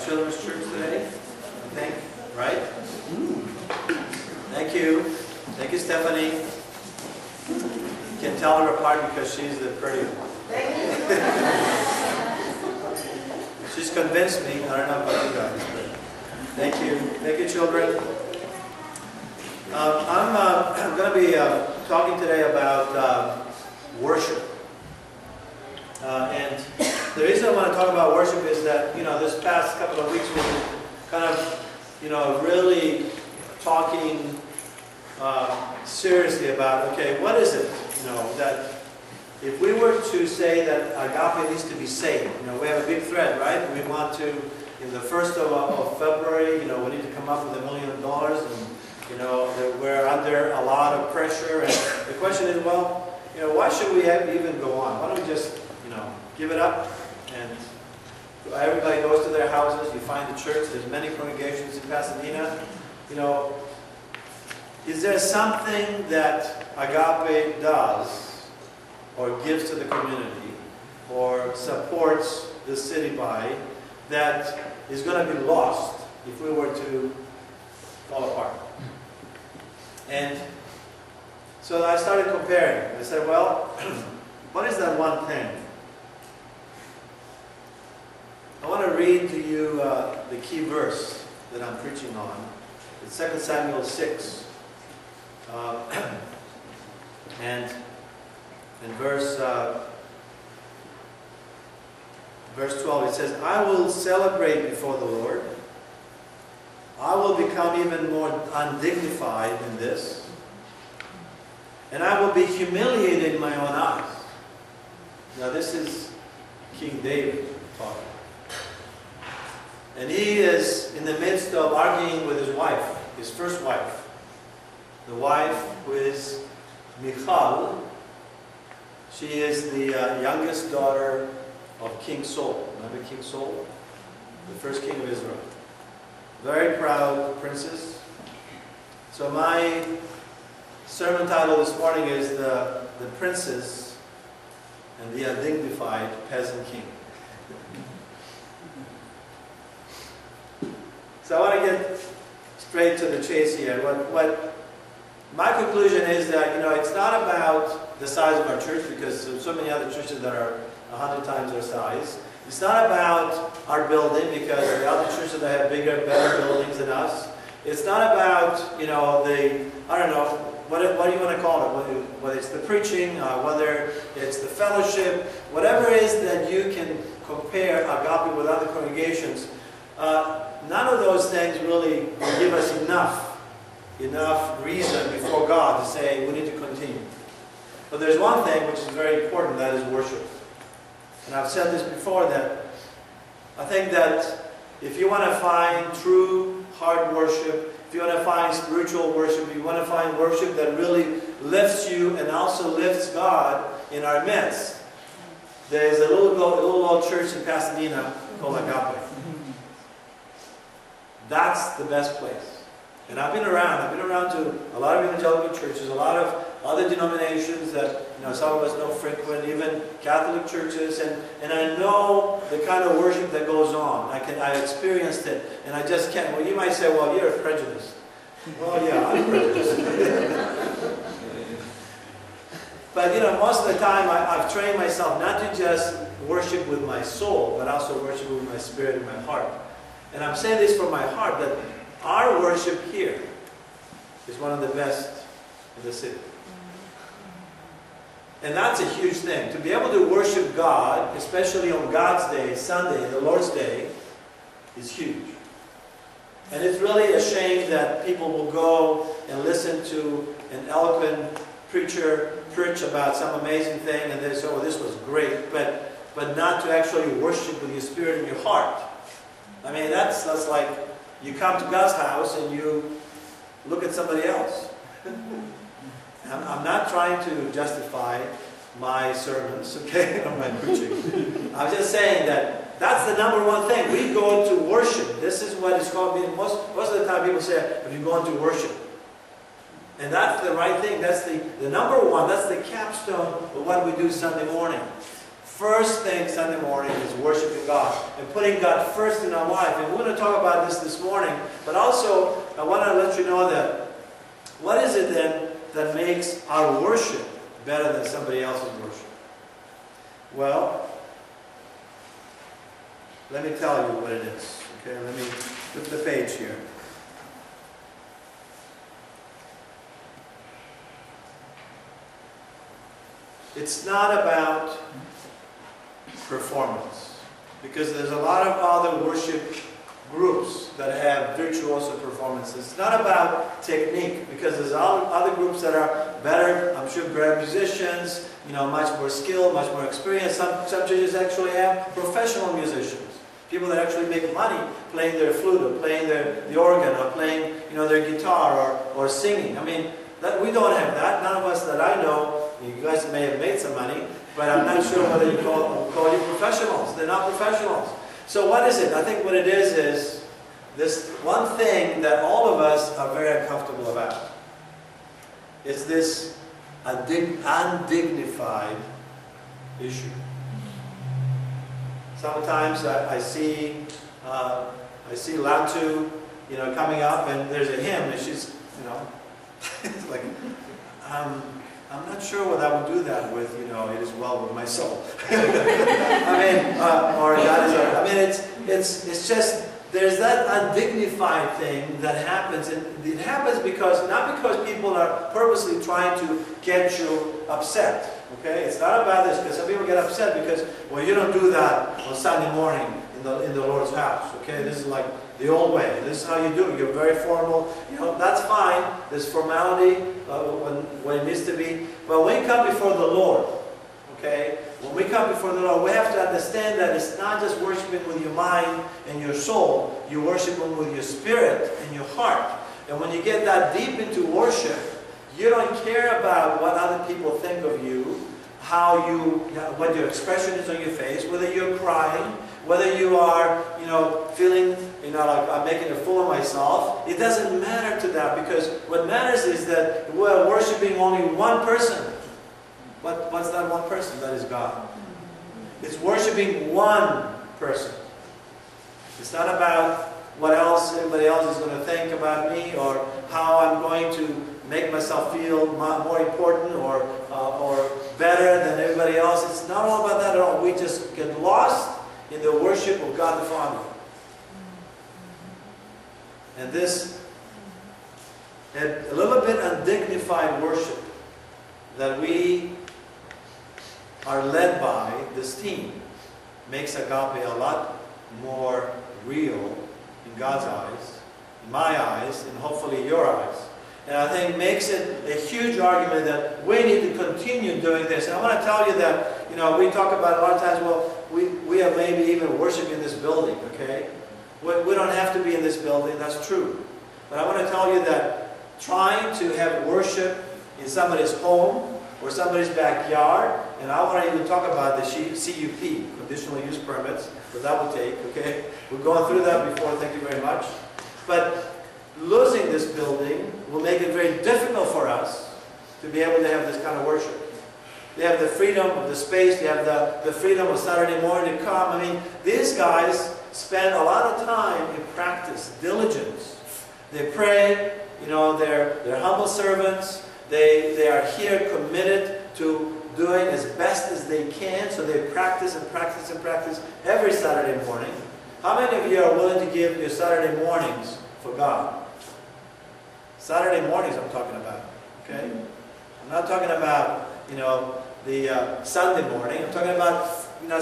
children's church today, I think, right? Thank you. Thank you, Stephanie. You can tell her apart because she's the pretty one. She's convinced me. I don't know about you guys, but thank you. Thank you, children. I'm going to be talking today about worship. And the reason I want to talk about worship is that, this past couple of weeks we've been kind of, really talking seriously about, okay, what is it, that if we were to say that Agape needs to be saved, we have a big thread, right? We want to, in the 1st of February, we need to come up with $1 million, and, we're under a lot of pressure, and the question is, well, why should we even go on? Why don't we just, give it up? And everybody goes to their houses, you find the church, there's many congregations in Pasadena. Is there something that Agape does or gives to the community or supports the city by that is going to be lost if we were to fall apart? And so I started comparing. I said, well, what is that one thing? I want to read to you the key verse that I'm preaching on. It's 2 Samuel 6. And in verse 12 it says, I will celebrate before the Lord. I will become even more undignified in this. And I will be humiliated in my own eyes. Now this is King David talking. And he is in the midst of arguing with his wife, his first wife. The wife who is Michal. She is the youngest daughter of King Saul. Remember King Saul? The first king of Israel. Very proud princess. So my sermon title this morning is the Princess and the Undignified Peasant King. So I want to get straight to the chase here. What my conclusion is that, it's not about the size of our church, because there's so many other churches that are 100 times our size. It's not about our building, because there are other churches that have bigger, better buildings than us. It's not about, I don't know, what do you want to call it? Whether it's the preaching, whether it's the fellowship, whatever it is that you can compare Agape with other congregations. None of those things really will give us enough reason before God to say we need to continue. But there's one thing which is very important, that is worship. And I've said this before, that I think that if you want to find true heart worship, if you want to find spiritual worship, if you want to find worship that really lifts you and also lifts God in our midst, there's a little old church in Pasadena called Agape. That's the best place. And I've been around to a lot of evangelical churches, a lot of other denominations that some of us don't frequent, even Catholic churches, and I know the kind of worship that goes on. I experienced it, and I just can't. Well, you might say, well, you're prejudiced. Well, yeah, I'm prejudiced. But most of the time I've trained myself not to just worship with my soul, but also worship with my spirit and my heart. And I'm saying this from my heart, that our worship here is one of the best in the city. And that's a huge thing. To be able to worship God, especially on God's day, Sunday, the Lord's Day, is huge. And it's really a shame that people will go and listen to an eloquent preacher preach about some amazing thing, and they say, oh, this was great, but not to actually worship with your spirit and your heart. I mean, that's like you come to God's house and you look at somebody else. I'm not trying to justify my sermons, okay, or my preaching. I'm just saying that that's the number one thing. We go to worship. This is what it's called. Most of the time people say, if you go into worship. And that's the right thing. That's the number one. That's the capstone of what we do Sunday morning. first thing Sunday morning is worshiping God and putting God first in our life. And we're going to talk about this morning. But also, I want to let you know that what is it then that makes our worship better than somebody else's worship? Well, let me tell you what it is. Okay, let me flip the page here. It's not about performance, because there's a lot of other worship groups that have virtuoso performances. It's not about technique, because there's other groups that are better, I'm sure, better musicians, much more skill, much more experience. Some churches actually have professional musicians, people that actually make money playing their flute or playing the organ or playing their guitar or singing. I mean, we don't have that. None of us that I know. You guys may have made some money, but I'm not sure whether you call you professionals. They're not professionals. So what is it? I think what it is this one thing that all of us are very uncomfortable about. It's this undignified issue. Sometimes I see Latu, coming up, and there's a hymn, and she's, it's like, I'm not sure what I would do that with, it is well with my soul. It's just, there's that undignified thing that happens, and it happens not because people are purposely trying to get you upset, okay? It's not about this, because some people get upset because, well, you don't do that on Sunday morning in the Lord's house, okay? This is like the old way. This is how you do it. You're very formal. That's fine. There's formality when it needs to be. But when we come before the Lord, okay, when we come before the Lord, we have to understand that it's not just worshiping with your mind and your soul. You worship Him with your spirit and your heart. And when you get that deep into worship, you don't care about what other people think of you, what your expression is on your face, whether you're crying, whether you are, feeling, like I'm making a fool of myself. It doesn't matter to that, because what matters is that we're worshiping only one person. What's that one person? That is God. It's worshiping one person. It's not about what else everybody else is going to think about me, or how I'm going to make myself feel more important or better than everybody else. It's not all about that at all. We just get lost in the worship of God the Father. And this a little bit undignified worship that we are led by, this team, makes Agape a lot more real in God's eyes, in my eyes, and hopefully your eyes. And I think makes it a huge argument that we need to continue doing this. And I want to tell you that, we talk about a lot of times, well, we are maybe even worshiping in this building, okay? We don't have to be in this building, that's true. But I want to tell you that trying to have worship in somebody's home or somebody's backyard, and I want to even talk about the CUP, conditional use permits, that that would take, okay? We've gone through that before, thank you very much. But losing this building will make it very difficult for us to be able to have this kind of worship. They have the freedom of the space, they have the freedom of Saturday morning to come. I mean, these guys spend a lot of time in practice, diligence. They pray, they're humble servants. They are here committed to doing as best as they can, so they practice and practice and practice every Saturday morning. How many of you are willing to give your Saturday mornings for God? Saturday mornings I'm talking about, okay? I'm not talking about, the Sunday morning. I'm talking about,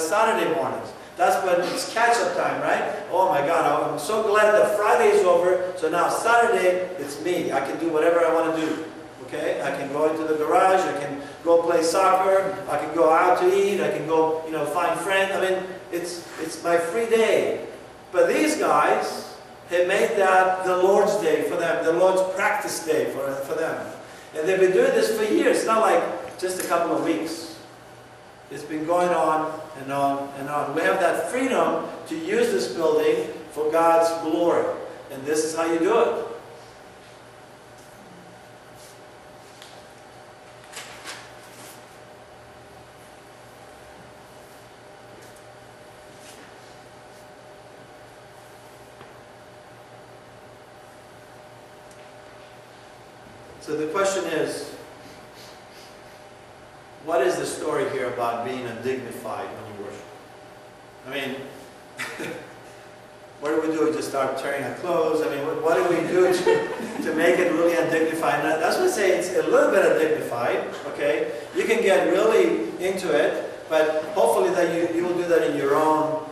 Saturday mornings. That's when it's catch-up time, right? Oh my God, I'm so glad that Friday is over, so now Saturday, it's me. I can do whatever I want to do, okay? I can go into the garage, I can go play soccer, I can go out to eat, I can go, find friends. I mean, it's my free day. But these guys have made that the Lord's day for them, the Lord's practice day for them. And they've been doing this for years. It's not like just a couple of weeks. It's been going on and on and on. We have that freedom to use this building for God's glory. And this is how you do it. So the question is, what is the story here about being undignified when you worship? I mean, what do we do? We just start tearing our clothes? I mean, what do we do to make it really undignified? And that's why I say it's a little bit undignified, okay? You can get really into it, but hopefully that you will do that in your own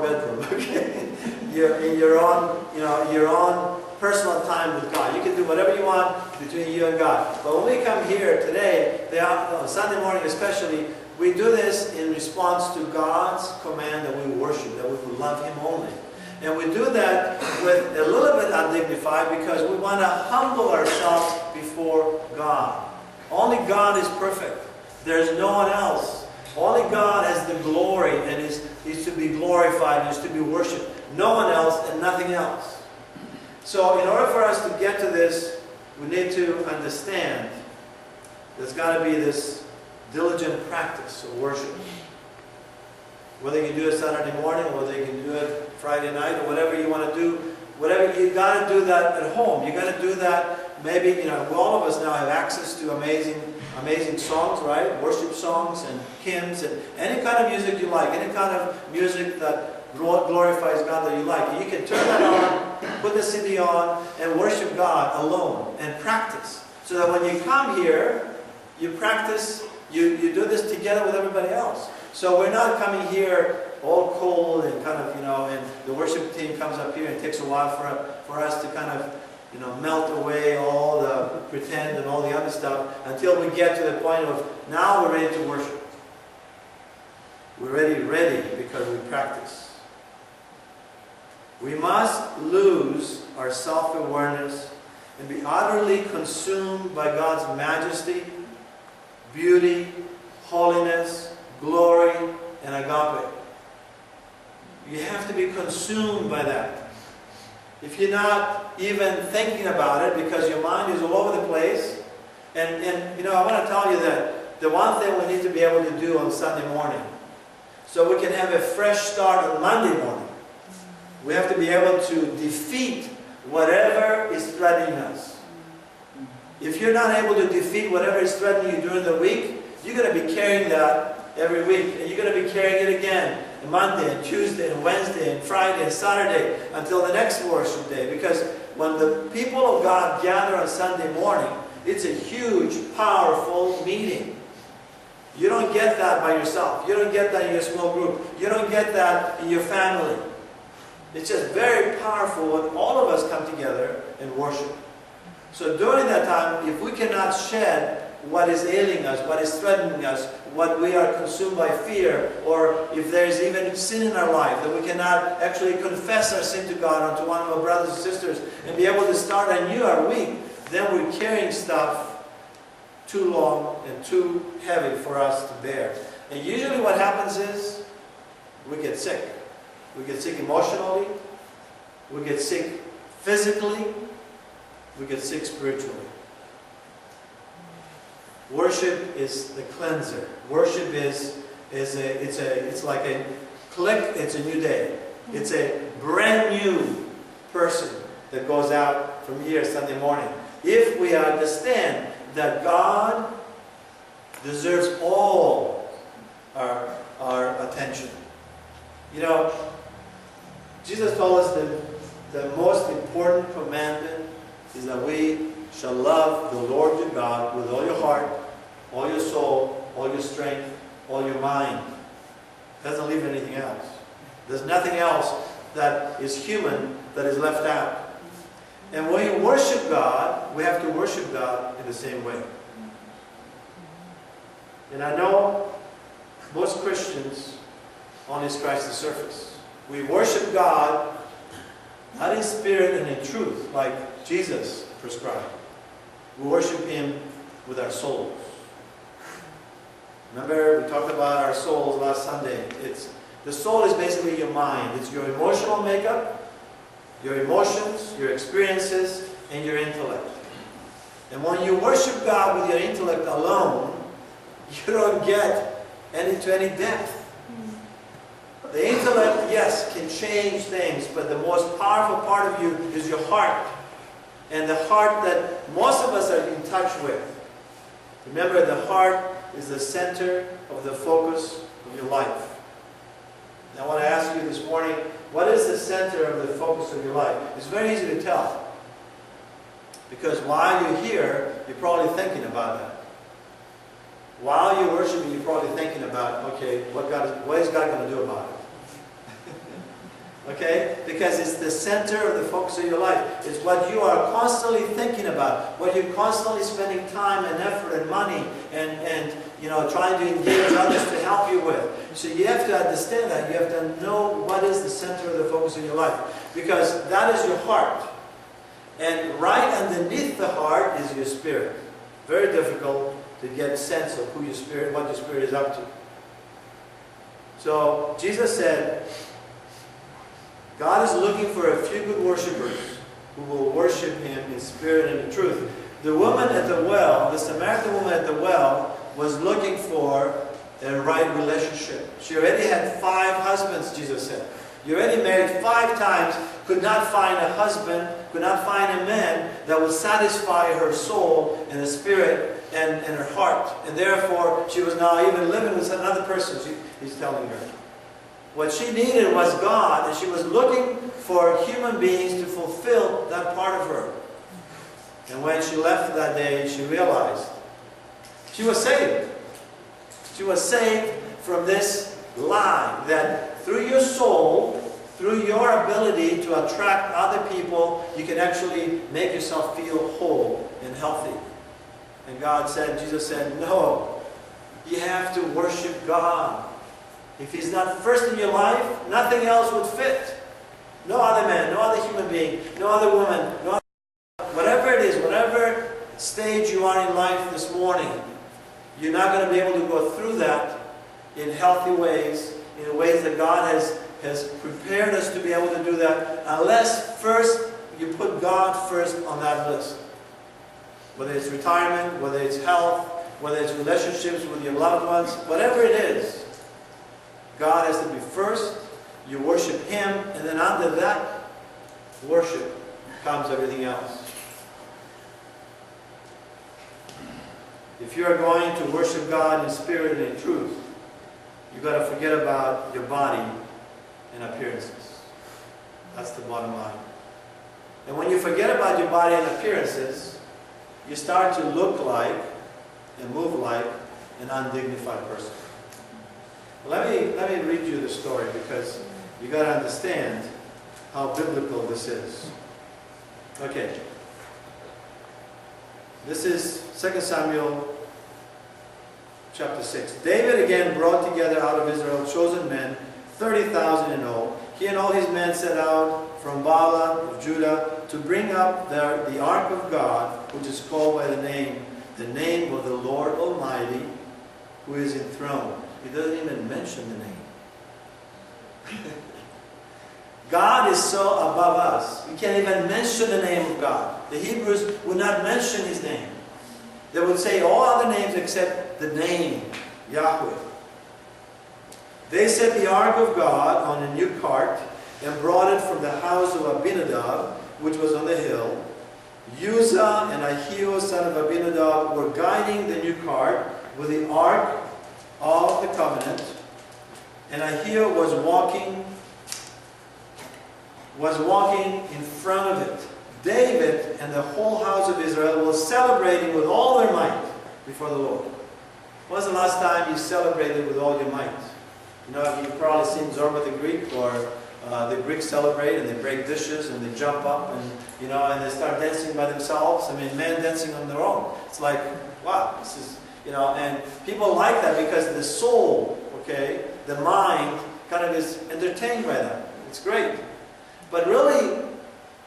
bedroom, okay? In your own, your own personal time with God. You can do whatever you want between you and God. But when we come here today, on Sunday morning especially, we do this in response to God's command that we worship, that we would love Him only. And we do that with a little bit undignified because we want to humble ourselves before God. Only God is perfect. There's no one else. Only God has the glory and is to be glorified and is to be worshipped. No one else and nothing else. So in order for us to get to this, we need to understand there's got to be this diligent practice of worship. Whether you do it Saturday morning, or whether you can do it Friday night, or whatever you want to do, whatever, you got to do that at home. You got to do that. Maybe, all of us now have access to amazing songs, right? Worship songs and hymns and any kind of music you like, any kind of music that glorifies God that you like. And you can turn that on, put the CD on, and worship God alone and practice. So that when you come here, you practice, you do this together with everybody else. So we're not coming here all cold and kind of, and the worship team comes up here and it takes a while for us to kind of, melt away all the pretend and all the other stuff until we get to the point of now we're ready to worship. We're ready because we practice. We must lose our self-awareness and be utterly consumed by God's majesty, beauty, holiness, glory, and agape. You have to be consumed by that. If you're not even thinking about it because your mind is all over the place, and I want to tell you that the one thing we need to be able to do on Sunday morning, so we can have a fresh start on Monday morning, we have to be able to defeat whatever is threatening us. If you're not able to defeat whatever is threatening you during the week, you're going to be carrying that every week. And you're going to be carrying it again on Monday and Tuesday and Wednesday and Friday and Saturday until the next worship day. Because when the people of God gather on Sunday morning, it's a huge, powerful meeting. You don't get that by yourself. You don't get that in your small group. You don't get that in your family. It's just very powerful when all of us come together and worship. So during that time, if we cannot shed what is ailing us, what is threatening us, what we are consumed by fear, or if there is even sin in our life, that we cannot actually confess our sin to God or to one of our brothers and sisters and be able to start anew our week, then we're carrying stuff too long and too heavy for us to bear. And usually what happens is we get sick. We get sick emotionally, we get sick physically, we get sick spiritually. Worship is the cleanser. Worship it's like a click, it's a new day. It's a brand new person that goes out from here Sunday morning. If we understand that God deserves all our attention. Jesus told us that the most important commandment is that we shall love the Lord your God with all your heart, all your soul, all your strength, all your mind. It doesn't leave anything else. There's nothing else that is human that is left out. And when you worship God, we have to worship God in the same way. And I know most Christians only scratch the surface. We worship God not in spirit and in truth like Jesus prescribed. We worship Him with our souls. Remember, we talked about our souls last Sunday. The soul is basically your mind. It's your emotional makeup, your emotions, your experiences, and your intellect. And when you worship God with your intellect alone, you don't get to any depth. The intellect, yes, can change things, but the most powerful part of you is your heart. and the heart that most of us are in touch with. Remember, the heart is the center of the focus of your life. And I want to ask you this morning, what is the center of the focus of your life? It's very easy to tell. Because while you're here, you're probably thinking about that. While you're worshiping, you're probably thinking about, okay, what is God going to do about it? Okay? Because it's the center of the focus of your life. It's what you are constantly thinking about, what you're constantly spending time and effort and money and trying to engage others to help you with. So you have to understand that. You have to know what is the center of the focus of your life. Because that is your heart. And right underneath the heart is your spirit. Very difficult to get a sense of who your spirit, what your spirit is up to. So Jesus said, God is looking for a few good worshipers who will worship Him in spirit and in truth. The woman at the well, the Samaritan woman at the well, was looking for a right relationship. She already had 5 husbands, Jesus said. You already married 5 times, could not find a husband, could not find a man that would satisfy her soul and her spirit and her heart. And therefore, she was now even living with another person, he's telling her. What she needed was God, and she was looking for human beings to fulfill that part of her. And when she left that day, she realized she was saved. She was saved from this lie that through your soul, through your ability to attract other people, you can actually make yourself feel whole and healthy. And God said, Jesus said, no, you have to worship God. If He's not first in your life, nothing else would fit. No other man, no other human being, no other woman, no other, whatever it is, whatever stage you are in life this morning, you're not going to be able to go through that in healthy ways, in ways that God has prepared us to be able to do that, unless first you put God first on that list. Whether it's retirement, whether it's health, whether it's relationships with your loved ones, whatever it is, God has to be first. You worship Him, and then under that worship comes everything else. If you are going to worship God in spirit and in truth, you've got to forget about your body and appearances. That's the bottom line. And when you forget about your body and appearances, you start to look like and move like an undignified person. Let me read you the story, because you got to understand how biblical this is. Okay. This is 2 Samuel chapter 6. David again brought together out of Israel chosen men, 30,000 in all. He and all his men set out from Baalah of Judah to bring up the ark of God, which is called by the name of the Lord Almighty, who is enthroned. He doesn't even mention the name. God is so above us. We can't even mention the name of God. The Hebrews would not mention His name. They would say all other names except the name, Yahweh. They set the ark of God on a new cart and brought it from the house of Abinadab, which was on the hill. Uzzah and Ahio, son of Abinadab, were guiding the new cart with the ark of the covenant, and Ahio was walking in front of it. David and the whole house of Israel were celebrating with all their might before the Lord. When was the last time you celebrated with all your might? You know, you've probably seen Zorba the Greek, or the Greeks celebrate and they break dishes and they jump up and and they start dancing by themselves. I mean, men dancing on their own. It's like, wow, this is. And people like that because the soul, the mind, kind of is entertained by that. It's great. But really,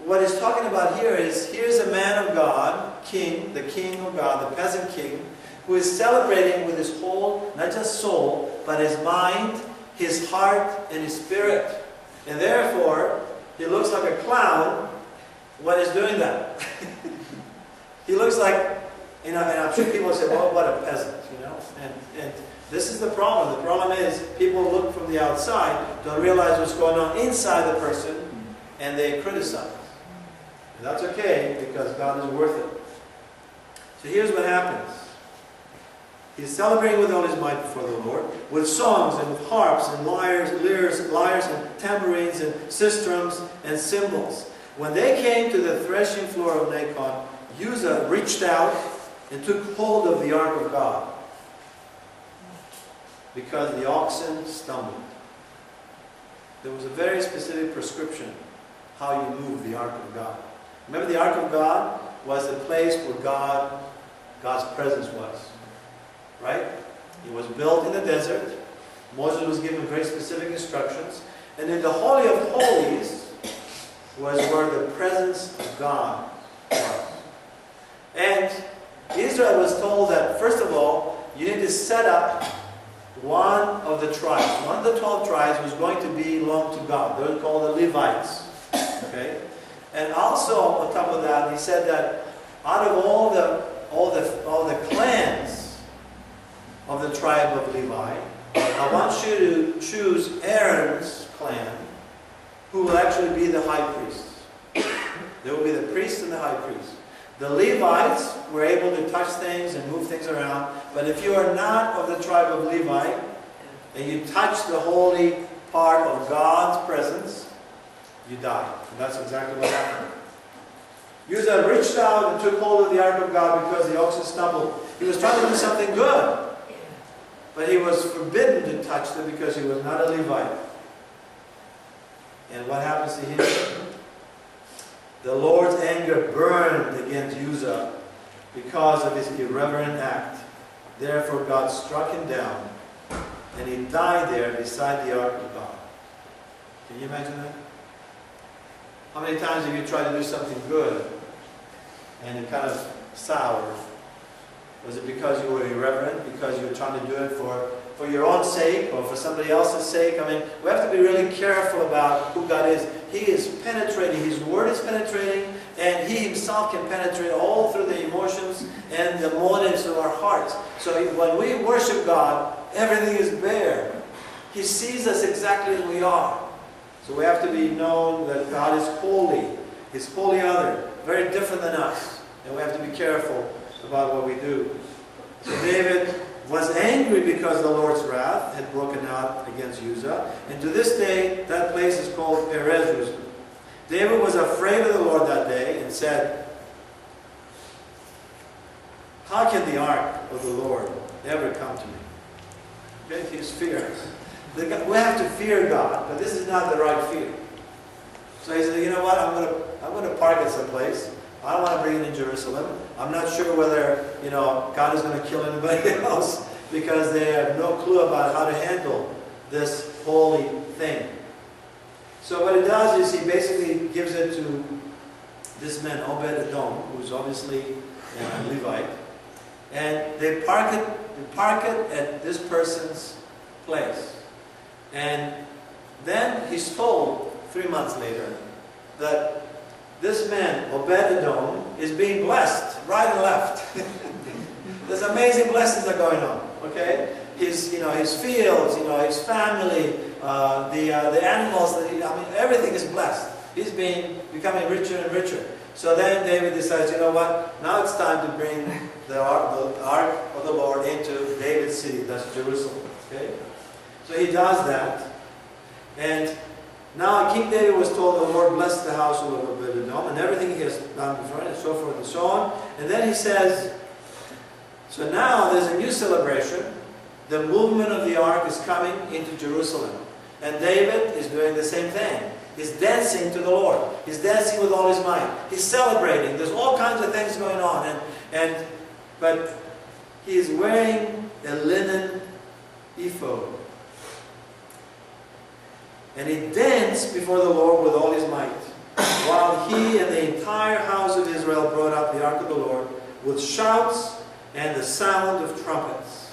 what he's talking about here is, here's a man of God, king, the king of God, the peasant king, who is celebrating with his whole, not just soul, but his mind, his heart, and his spirit. And therefore, he looks like a clown when he's doing that. He looks like, and I'm sure people say, well, what a peasant, And this is the problem. The problem is people look from the outside, don't realize what's going on inside the person, and they criticize. And that's okay, because God is worth it. So here's what happens. He's celebrating with all his might before the Lord, with songs and with harps and lyres and tambourines and sistrums and cymbals. When they came to the threshing floor of Nacon, Uzzah reached out and took hold of the ark of God, because the oxen stumbled. There was a very specific prescription how you move the ark of God. Remember, the ark of God was the place where God's presence was. Right? It was built in the desert. Moses was given very specific instructions. And in the Holy of Holies was where the presence of God was. And Israel was told that, first of all, you need to set up one of the tribes. One of the 12 tribes was going to belong to God. They were called the Levites. Okay? And also, on top of that, he said that out of all the clans of the tribe of Levi, I want you to choose Aaron's clan, who will actually be the high priests. There will be the priest and the high priest. The Levites were able to touch things and move things around, but if you are not of the tribe of Levi, and you touch the holy part of God's presence, you die. And that's exactly what happened. Uzzah reached out and took hold of the ark of God because the oxen stumbled. He was trying to do something good, but he was forbidden to touch them because he was not a Levite. And what happens to him? The Lord's anger burned against Uzzah because of his irreverent act. Therefore God struck him down, and he died there beside the ark of God. Can you imagine that? How many times have you tried to do something good and it kind of soured? Was it because you were irreverent? Because you were trying to do it for your own sake or for somebody else's sake? I mean, we have to be really careful about who God is. He is penetrating. His word is penetrating, and He Himself can penetrate all through the emotions and the motives of our hearts. So when we worship God, everything is bare. He sees us exactly as we are. So we have to be known that God is holy. He's holy other, very different than us. And we have to be careful about what we do. So David was angry because the Lord's wrath had broken out against Uzzah. And to this day, that place is called Perez Uzzah. David was afraid of the Lord that day and said, how can the ark of the Lord ever come to me? Okay, his fear. We have to fear God, but this is not the right fear. So he said, you know what, I'm going to park it someplace. I don't want to bring it in Jerusalem. I'm not sure whether, God is going to kill anybody else because they have no clue about how to handle this holy thing. So what he does is he basically gives it to this man, Obed-Edom, who's obviously a Levite. And they park it at this person's place. And then he's told 3 months later that this man, Obed-Edom, is being blessed right and left. There's amazing blessings that are going on. Okay, his fields, his family, the animals. Everything is blessed. He's becoming richer and richer. So then David decides, you know what? Now it's time to bring the ark of the Lord into David's city. That's Jerusalem. Okay, so he does that, and now King David was told the Lord blessed the household of Obed-Edom and everything he has done before it, and so forth and so on. And then he says, so now there's a new celebration. The movement of the ark is coming into Jerusalem. And David is doing the same thing. He's dancing to the Lord. He's dancing with all his might. He's celebrating. There's all kinds of things going on. But he is wearing a linen ephod. And he danced before the Lord with all his might, while he and the entire house of Israel brought up the ark of the Lord with shouts and the sound of trumpets.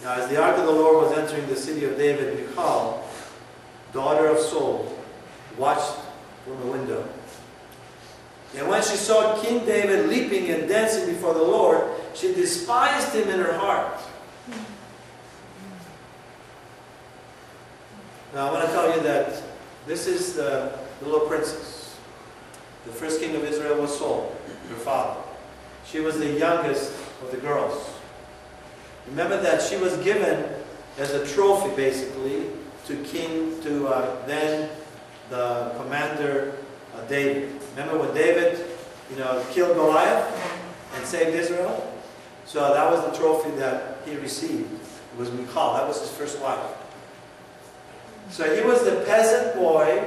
Now as the ark of the Lord was entering the city of David, Michal, daughter of Saul, watched from the window. And when she saw King David leaping and dancing before the Lord, she despised him in her heart. Now I want to tell you that this is the little princess. The first king of Israel was Saul, her father. She was the youngest of the girls. Remember that she was given as a trophy, basically, to then the commander David. Remember when David, killed Goliath and saved Israel? So that was the trophy that he received. It was Michal. That was his first wife. So he was the peasant boy,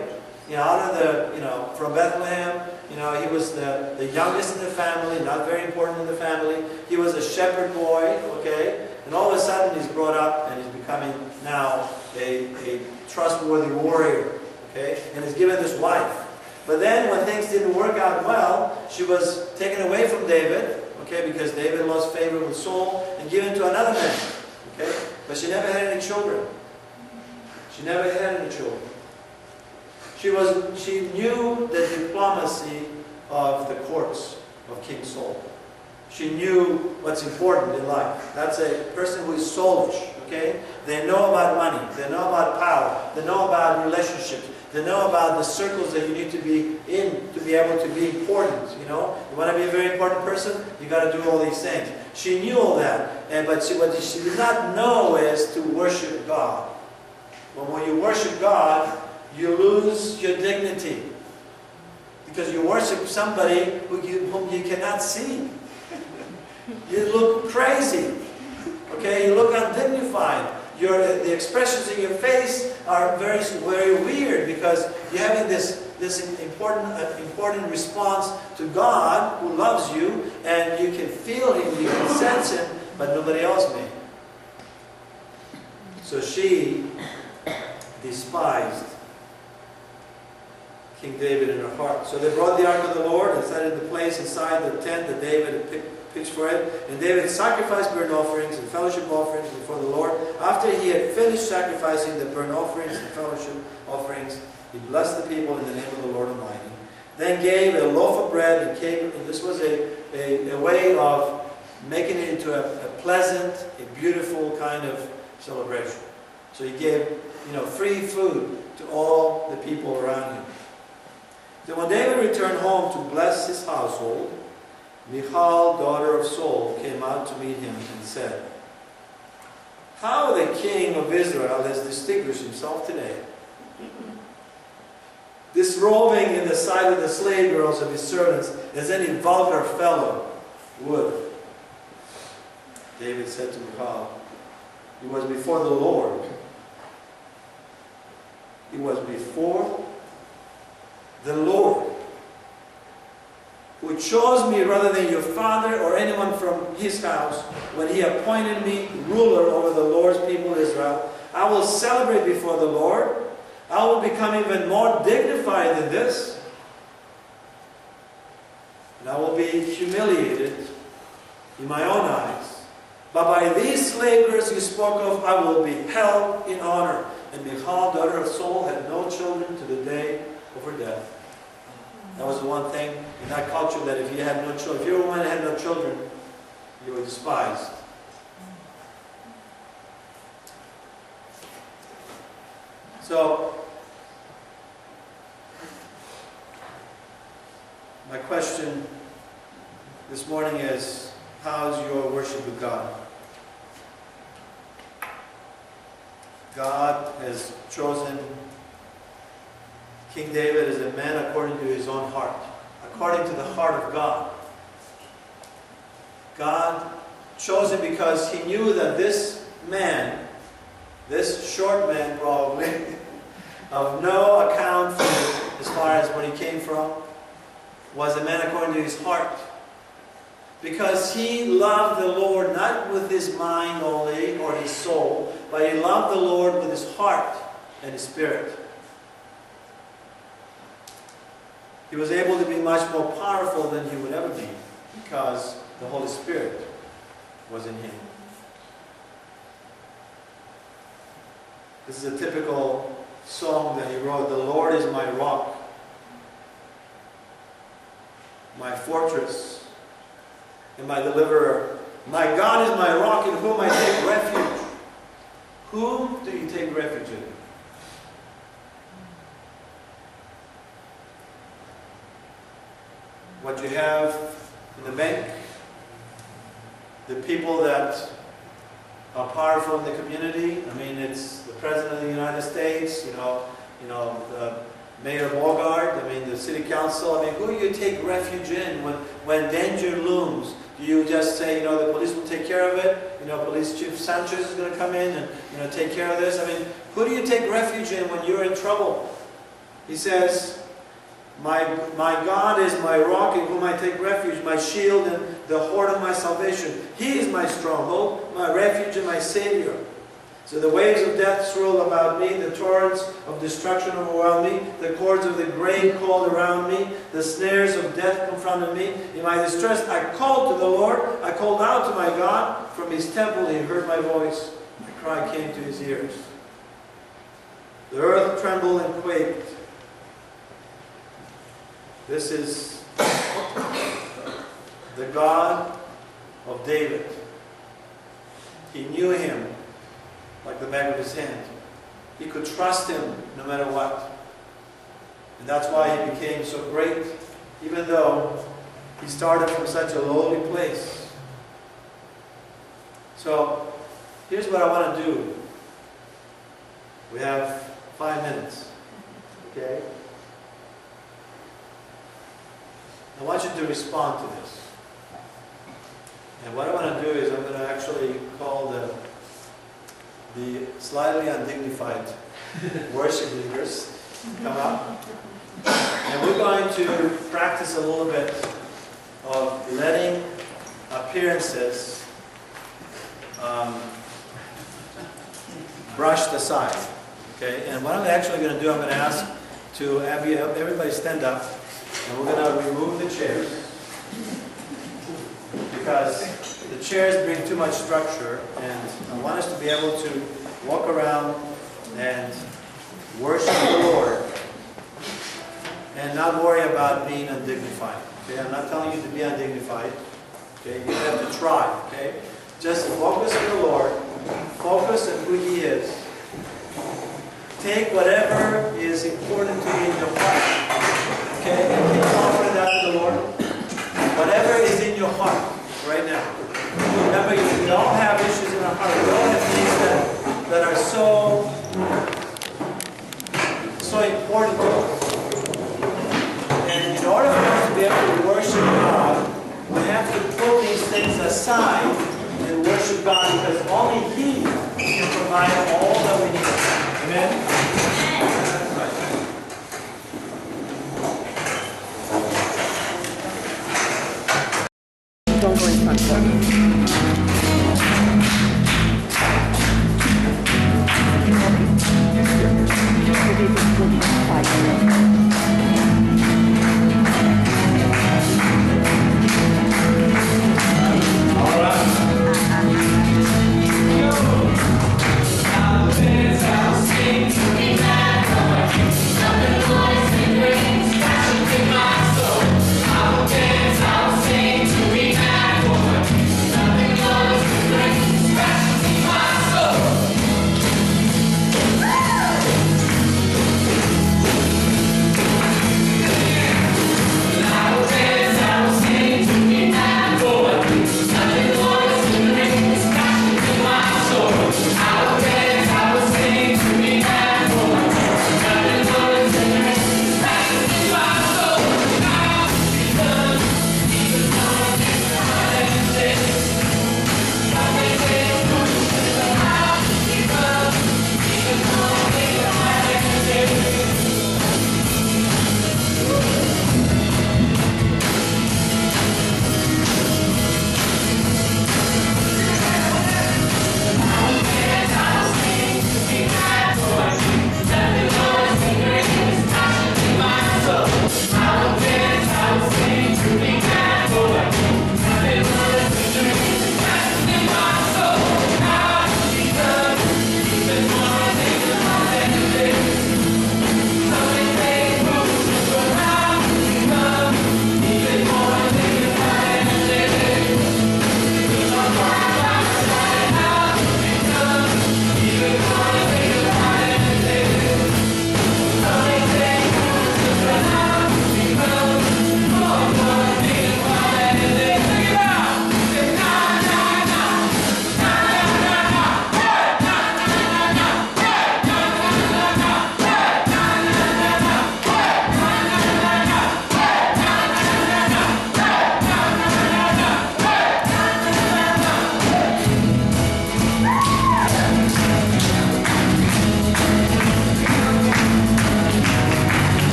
out of from Bethlehem. He was the youngest in the family, not very important in the family. He was a shepherd boy, okay? And all of a sudden he's brought up and he's becoming now a trustworthy warrior, okay? And he's given this wife. But then when things didn't work out well, she was taken away from David, okay? Because David lost favor with Saul and given to another man, okay? But she never had any children. She never had any children. She knew the diplomacy of the courts of King Saul. She knew what's important in life. That's a person who is soulish, okay? They know about money. They know about power. They know about relationships. They know about the circles that you need to be in to be able to be important, You want to be a very important person? You got to do all these things. She knew all that. But what she did not know is to worship God. But when you worship God, you lose your dignity. Because you worship somebody whom you cannot see. You look crazy. Okay, you look undignified. The expressions in your face are very, very weird because you're having this important response to God who loves you, and you can feel Him, you can sense Him, but nobody else may. So she despised King David in her heart. So they brought the ark of the Lord and set it in the place inside the tent that David had pitched for it. And David sacrificed burnt offerings and fellowship offerings before the Lord. After he had finished sacrificing the burnt offerings and fellowship offerings, he blessed the people in the name of the Lord Almighty. Then gave a loaf of bread and came. And this was a way of making it into a pleasant, a beautiful kind of celebration. So he gave, free food to all the people around him. Then when David returned home to bless his household, Michal, daughter of Saul, came out to meet him and said, "How the king of Israel has distinguished himself today, disrobing in the sight of the slave girls of his servants as any vulgar fellow would." David said to Michal, "It was before the Lord. It was before the Lord who chose me rather than your father or anyone from his house when he appointed me ruler over the Lord's people Israel. I will celebrate before the Lord. I will become even more dignified than this. And I will be humiliated in my own eyes. But by these slave girls you spoke of, I will be held in honor." And Michal, daughter of Saul, had no children to the day of her death. That was the one thing in that culture, that if you had no children, if you were a woman and had no children, you were despised. So, my question this morning is, how's your worship with God? God has chosen King David as a man according to his own heart, according to the heart of God. God chose him because he knew that this man, this short man probably, of no account as far as where he came from, was a man according to his heart. Because he loved the Lord not with his mind only or his soul, but he loved the Lord with his heart and his spirit. He was able to be much more powerful than he would ever be because the Holy Spirit was in him. This is a typical song that he wrote. "The Lord is my rock, my fortress, and my deliverer. My God is my rock in whom I take refuge." Whom do you take refuge in? what you have in the bank, the people that are powerful in the community. I mean, it's the President of the United States, Mayor Bogart, I mean, the City Council. I mean, who do you take refuge in when danger looms? Do you just say, the police will take care of it? Police Chief Sanchez is going to come in and, take care of this? I mean, who do you take refuge in when you're in trouble? He says, my God is my rock in whom I take refuge, my shield and the horn of my salvation. He is my stronghold, my refuge and my Savior. So the waves of death swirl about me, the torrents of destruction overwhelm me, the cords of the grave coiled around me, the snares of death confronted me. In my distress I called to the Lord, I called out to my God. From His temple He heard my voice, my cry came to His ears. The earth trembled and quaked. This is the God of David. He knew Him like the back of his hand. He could trust Him no matter what. And that's why He became so great, even though He started from such a lowly place. So, here's what I want to do. We have 5 minutes. Okay? I want you to respond to this. And what I want to do is I'm going to actually call the slightly undignified worship leaders come up. And we're going to practice a little bit of letting appearances brushed aside. Okay? And what I'm actually going to do, I'm going to ask to have everybody stand up, and we're going to remove the chairs, because the chairs bring too much structure, and I want us to be able to walk around and worship the Lord and not worry about being undignified. Okay? I'm not telling you to be undignified. Okay? You have to try. Okay? Just focus on the Lord. Focus on who He is. Take whatever is important to you in your heart. Okay? And keep offering that to the Lord. Whatever is in your heart right now. Remember, we all have issues in our heart. We all have things that are so important to us. And in order for us to be able to worship God, we have to put these things aside and worship God, because only He can provide all that we need. Amen? Don't go in front.